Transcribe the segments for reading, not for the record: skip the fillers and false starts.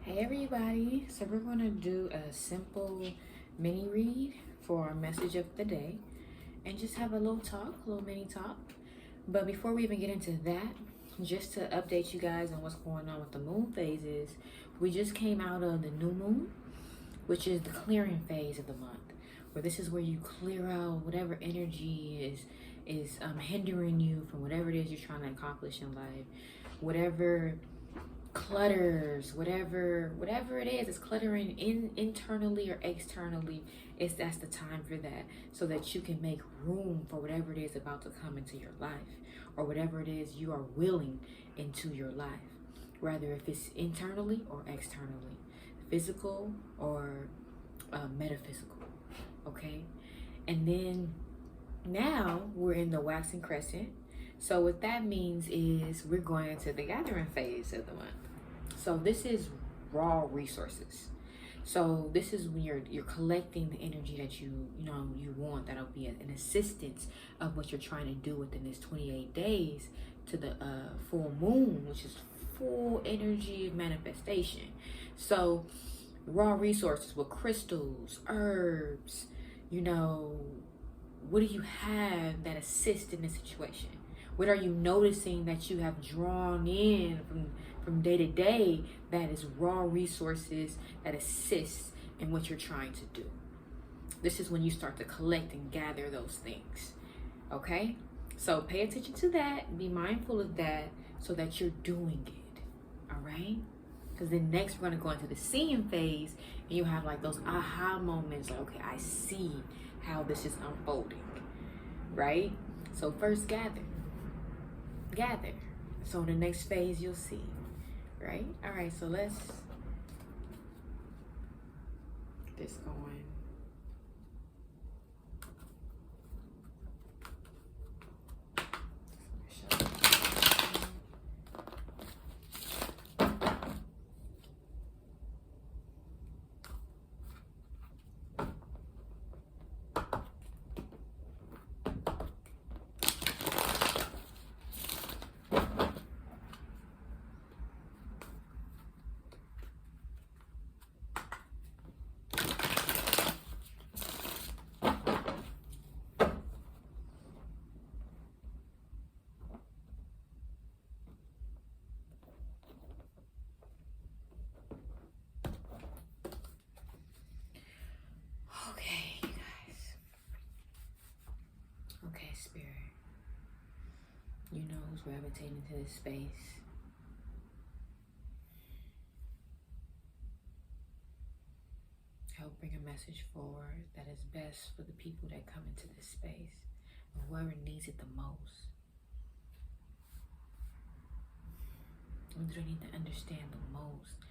Hey everybody, so we're going to do a simple mini read for our message of the day and just have a little talk, a little mini talk. But before we even get into that, just to update you guys on what's going on with the moon phases, we just came out of the new moon, which is the clearing phase of the month, where this is where you clear out whatever energy is hindering you from whatever it is you're trying to accomplish in life, whatever clutters, whatever it is, it's cluttering internally or externally. That's the time for that, so that you can make room for whatever it is about to come into your life, or whatever it is you are willing into your life, rather if it's internally or externally, physical or metaphysical. Okay, and then now we're in the waxing crescent. So what that means is we're going into the gathering phase of the month. So this is raw resources. So this is when you're collecting the energy that you want, that'll be an assistance of what you're trying to do within this 28 days to the full moon, which is full energy manifestation. So raw resources with crystals, herbs, what do you have that assist in this situation? What are you noticing that you have drawn in from day to day that is raw resources that assist in what you're trying to do? This is when you start to collect and gather those things. Okay? So pay attention to that. Be mindful of that so that you're doing it. All right? Because then next we're going to go into the seeing phase, and you have like those aha moments. Like, okay, I see how this is unfolding. Right? So first gather. So in the next phase you'll see. Right? All right, so let's get this going. Okay, Spirit. You know who's gravitating to this space. Help bring a message forward that is best for the people that come into this space, and whoever needs it the most. What do they need to understand the most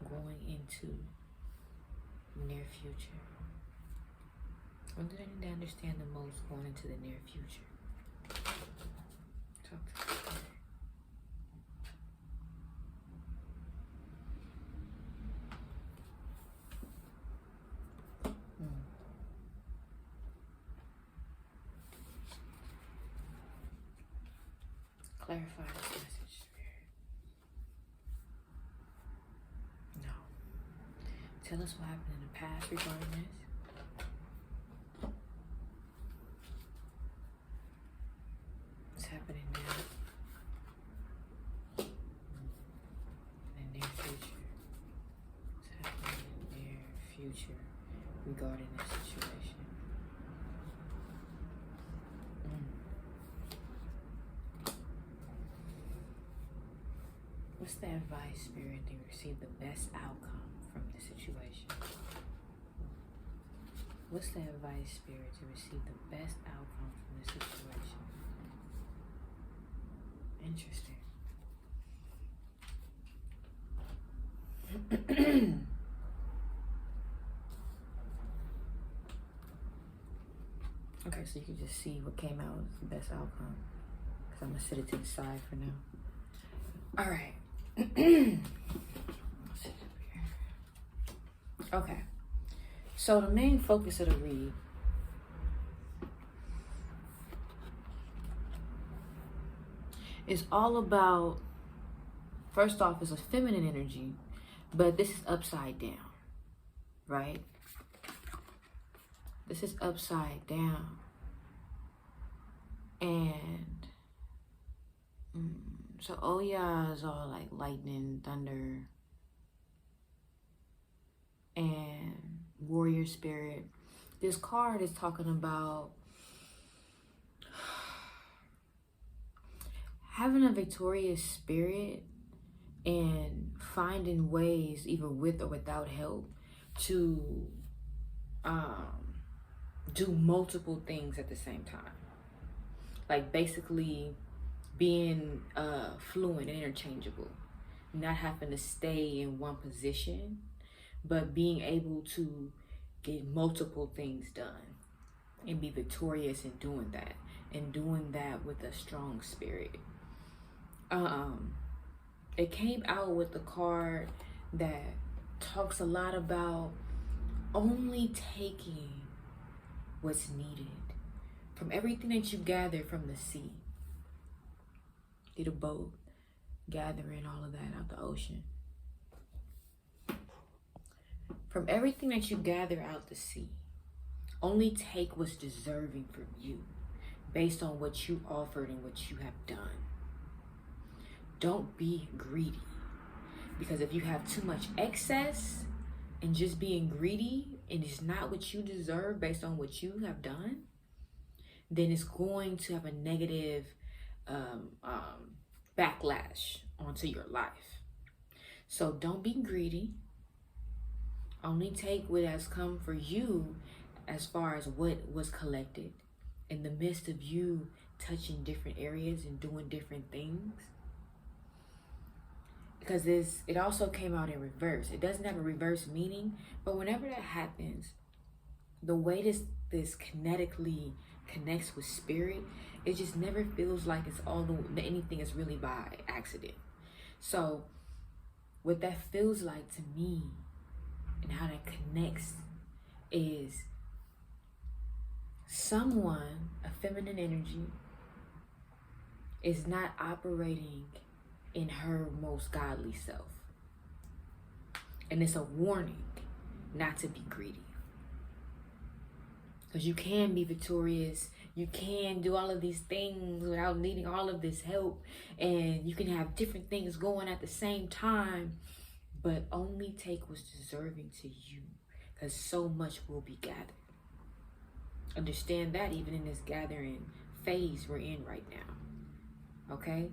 going into the near future? What do they need to understand the most going into the near future? Talk to me. Clarify this message, Spirit. No. Tell us what happened in the past regarding this. What's happening now? In the near future. What's happening in the near future regarding this situation? What's the advice, Spirit, to receive the best outcome from the situation? What's the advice, Spirit, to receive the best outcome from the situation? Interesting. Okay, so you can just see what came out as the best outcome. Because I'm going to sit it to the side for now. All right. Okay, so the main focus of the read is all about, first off, is a feminine energy But this is upside down, right? This is upside down. And so Oya is all like lightning, thunder, and warrior spirit. This card is talking about having a victorious spirit and finding ways, even with or without help, to do multiple things at the same time. Like basically being fluent and interchangeable, not having to stay in one position, but being able to get multiple things done and be victorious in doing that, and doing that with a strong spirit. It came out with the card that talks a lot about only taking what's needed from everything that you gather from the sea. Get a boat, gathering all of that out the ocean. From everything that you gather out the sea, only take what's deserving from you based on what you offered and what you have done. Don't be greedy, because if you have too much excess and just being greedy and it's not what you deserve based on what you have done, then it's going to have a negative backlash onto your life. So don't be greedy. Only take what has come for you as far as what was collected in the midst of you touching different areas and doing different things. Because it also came out in reverse. It doesn't have a reverse meaning, but whenever that happens, the way this kinetically connects with spirit, it just never feels like it's anything is really by accident. So what that feels like to me and how that connects is someone, a feminine energy, is not operating in her most godly self. And it's a warning not to be greedy. Because you can be victorious. You can do all of these things without needing all of this help. And you can have different things going at the same time. But only take what's deserving to you. Because so much will be gathered. Understand that even in this gathering phase we're in right now. Okay?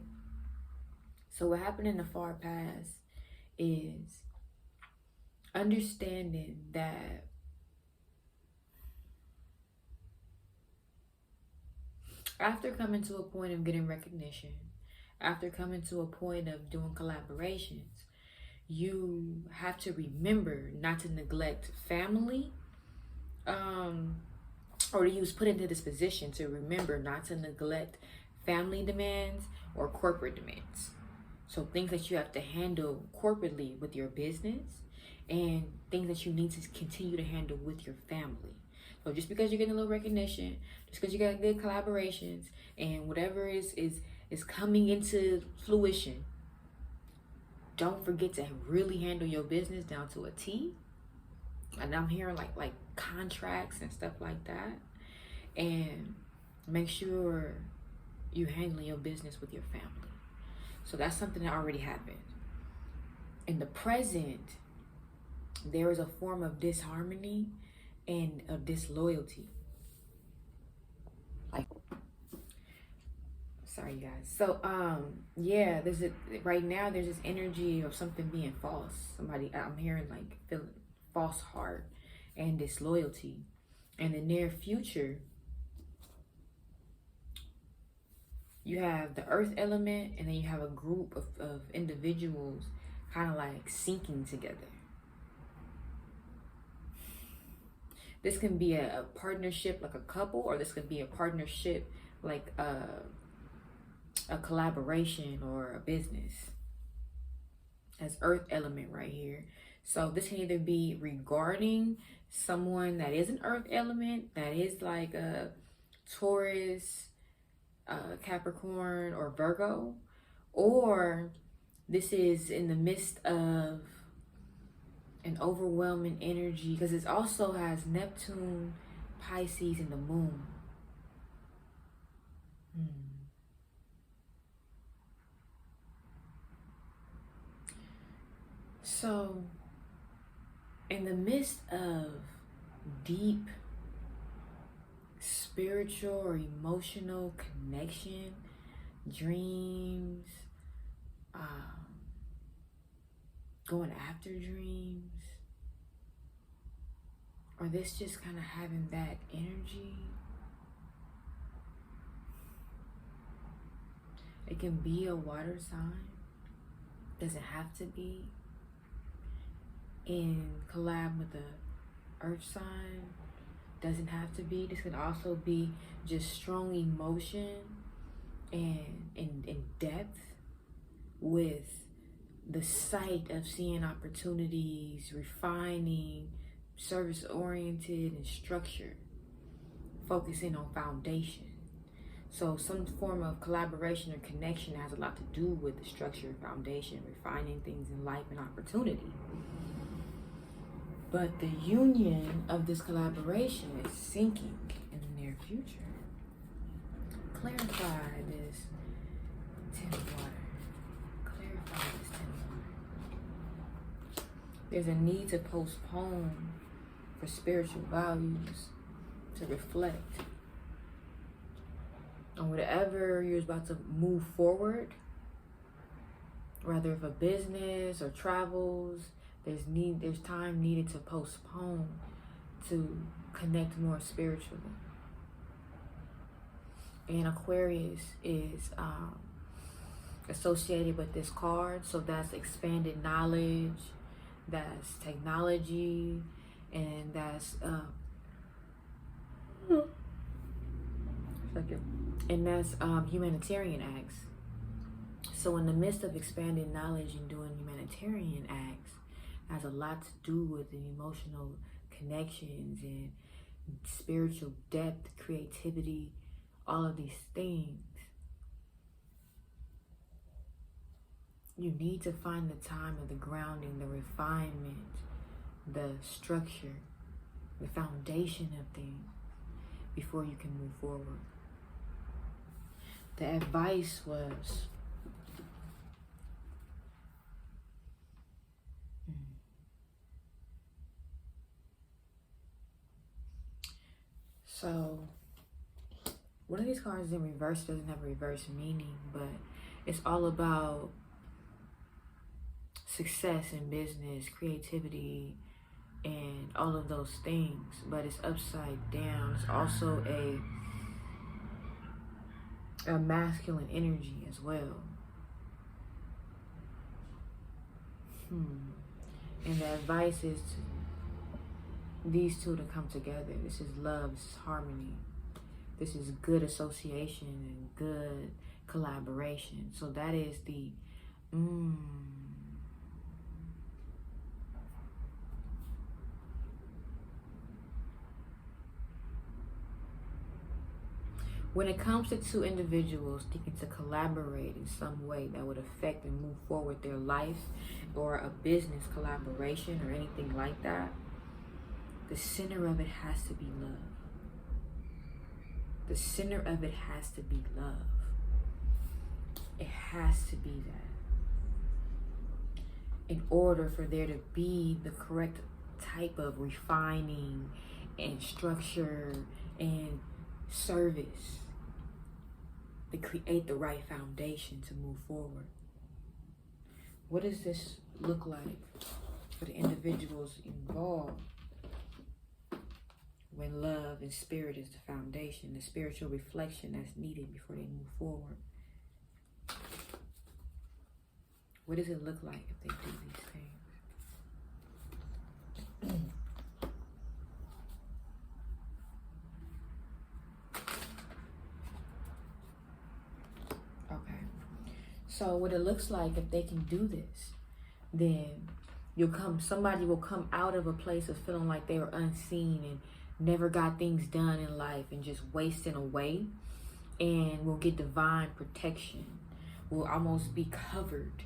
So what happened in the far past is understanding that after coming to a point of getting recognition, after coming to a point of doing collaborations, you have to remember not to neglect family, or you was put into this position to remember not to neglect family demands or corporate demands. So things that you have to handle corporately with your business and things that you need to continue to handle with your family. So just because you're getting a little recognition, just because you got good collaborations and whatever is coming into fruition, don't forget to really handle your business down to a T. And I'm hearing like contracts and stuff like that. And make sure you're handling your business with your family. So that's something that already happened. In the present, there is a form of disharmony and of disloyalty. Sorry, you guys. So, yeah, right now there's this energy of something being false. I'm hearing feeling false heart and disloyalty. In the near future, you have the earth element, and then you have a group of individuals kind of like syncing together. This can be a partnership like a couple, or this could be a partnership like a collaboration or a business. As earth element right here. So this can either be regarding someone that is an earth element, that is like a Taurus, Capricorn, or Virgo, or this is in the midst of an overwhelming energy, because it also has Neptune, Pisces, and the moon. So, in the midst of deep spiritual or emotional connection, dreams, going after dreams, or this just kind of having that energy, it can be a water sign, doesn't have to be. In collab with the earth sign, doesn't have to be. This can also be just strong emotion and in depth with the sight of seeing opportunities, refining, service oriented, and structured, focusing on foundation. So some form of collaboration or connection has a lot to do with the structure and foundation, refining things in life and opportunity. But the union of this collaboration is sinking in the near future. Clarify this 10 water. Clarify this 10 water. There's a need to postpone for spiritual values, to reflect on whatever you're about to move forward, whether for business or travels. There's time needed to postpone to connect more spiritually. And Aquarius is associated with this card, so that's expanded knowledge, that's technology, and that's humanitarian acts. So in the midst of expanding knowledge and doing humanitarian acts, has a lot to do with the emotional connections and spiritual depth, creativity, all of these things. You need to find the time of the grounding, the refinement, the structure, the foundation of things before you can move forward. The advice was so one of these cards in reverse doesn't have a reverse meaning, but it's all about success in business, creativity, and all of those things, but it's upside down. It's also a masculine energy as well. And the advice is these two to come together. This is love, this is harmony. This is good association and good collaboration. So that is the when it comes to two individuals thinking to collaborate in some way that would affect and move forward their life, or a business collaboration or anything like that, the center of it has to be love. The center of it has to be love. It has to be that. In order for there to be the correct type of refining and structure and service to create the right foundation to move forward. What does this look like for the individuals involved when love and spirit is the foundation, the spiritual reflection that's needed before they move forward? What does it look like if they do these things? Okay. So what it looks like if they can do this, then somebody will come out of a place of feeling like they were unseen and never got things done in life and just wasting away, and will get divine protection, will almost be covered,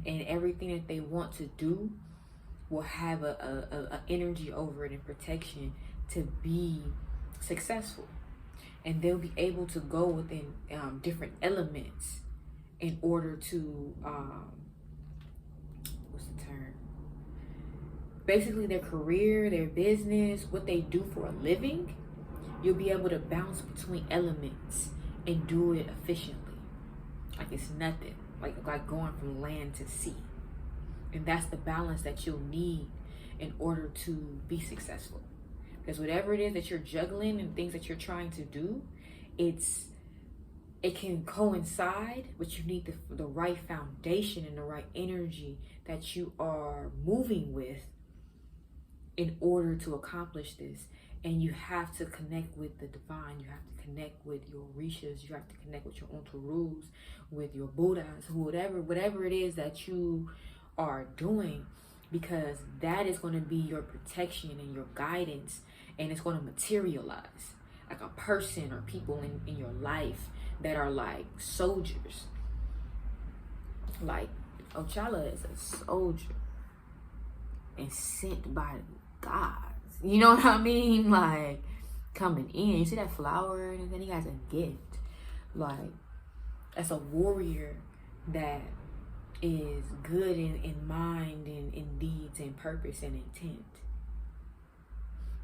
and everything that they want to do will have a energy over it and protection to be successful. And they'll be able to go within different elements in order to, what's the term? Basically their career, their business, what they do for a living. You'll be able to bounce between elements and do it efficiently. Like it's nothing, like going from land to sea. And that's the balance that you'll need in order to be successful. Because whatever it is that you're juggling and things that you're trying to do, it can coincide, but you need the right foundation and the right energy that you are moving with in order to accomplish this. And you have to connect with the divine. You have to connect with your Orishas. You have to connect with your Ontarus, with your Buddhas, whatever it is that you are doing, because that is going to be your protection and your guidance, and it's going to materialize like a person or people in your life that are like soldiers. Like Ochala is a soldier and sent by God. You know what I mean? Like coming in. You see that flower and then he has a gift. Like that's a warrior that is good in mind and in deeds and purpose and intent.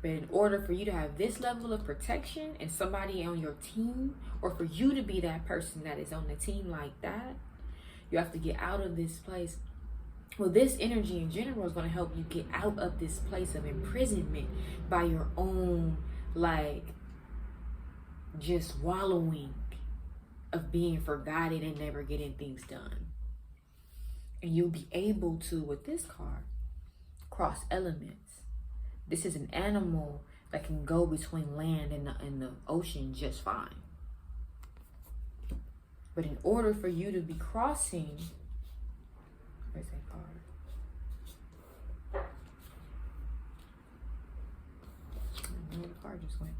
But in order for you to have this level of protection and somebody on your team, or for you to be that person that is on the team like that, you have to get out of this place. Well, this energy in general is going to help you get out of this place of imprisonment by your own, like, just wallowing of being forgotten and never getting things done. And you'll be able to, with this card, cross elements. This is an animal that can go between land and the ocean just fine. But in order for you to be crossing, where's that card? I know where the card just went.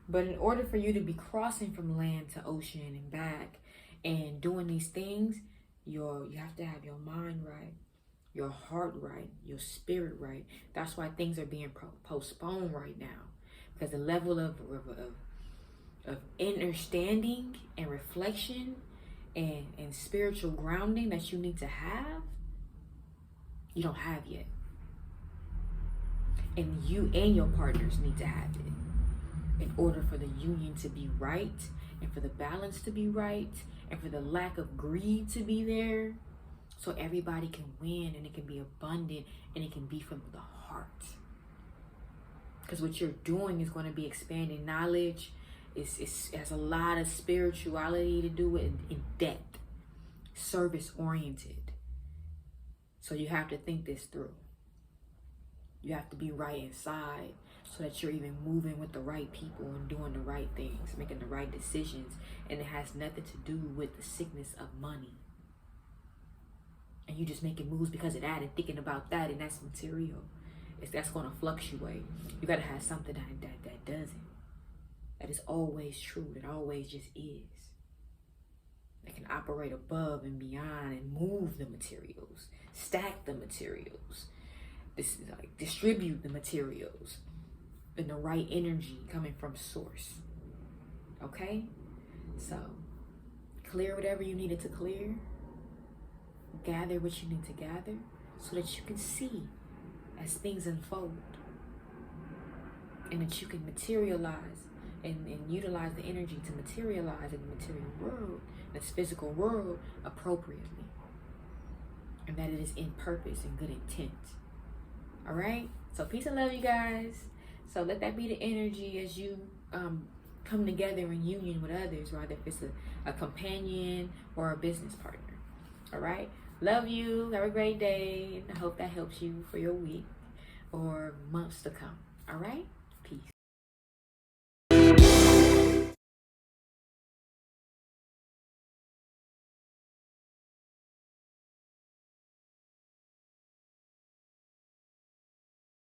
But in order for you to be crossing from land to ocean and back and doing these things, you have to have your mind right, your heart right, your spirit right. That's why things are being postponed right now, because the level of understanding and reflection and spiritual grounding that you need to have, you don't have yet. And you and your partners need to have it in order for the union to be right, and for the balance to be right, and for the lack of greed to be there, so everybody can win and it can be abundant and it can be from the heart. Because what you're doing is going to be expanding knowledge. It has a lot of spirituality to do with, in depth, service oriented. So you have to think this through. You have to be right inside so that you're even moving with the right people and doing the right things, making the right decisions. And it has nothing to do with the sickness of money. And you just making moves because of that and thinking about that, and that's material. That's going to fluctuate. You got to have something that doesn't. That is always true. That always just is. That can operate above and beyond and move the materials, stack the materials, distribute the materials in the right energy coming from source. Okay? So, clear whatever you needed to clear. Gather what you need to gather so that you can see as things unfold, and that you can materialize and utilize the energy to materialize in the material world, this physical world, appropriately, and that it is in purpose and good intent. All right, so peace and love, you guys. So let that be the energy as you come together in union with others, rather if it's a companion or a business partner. All right, love you. Have a great day. I hope that helps you for your week or months to come. All right.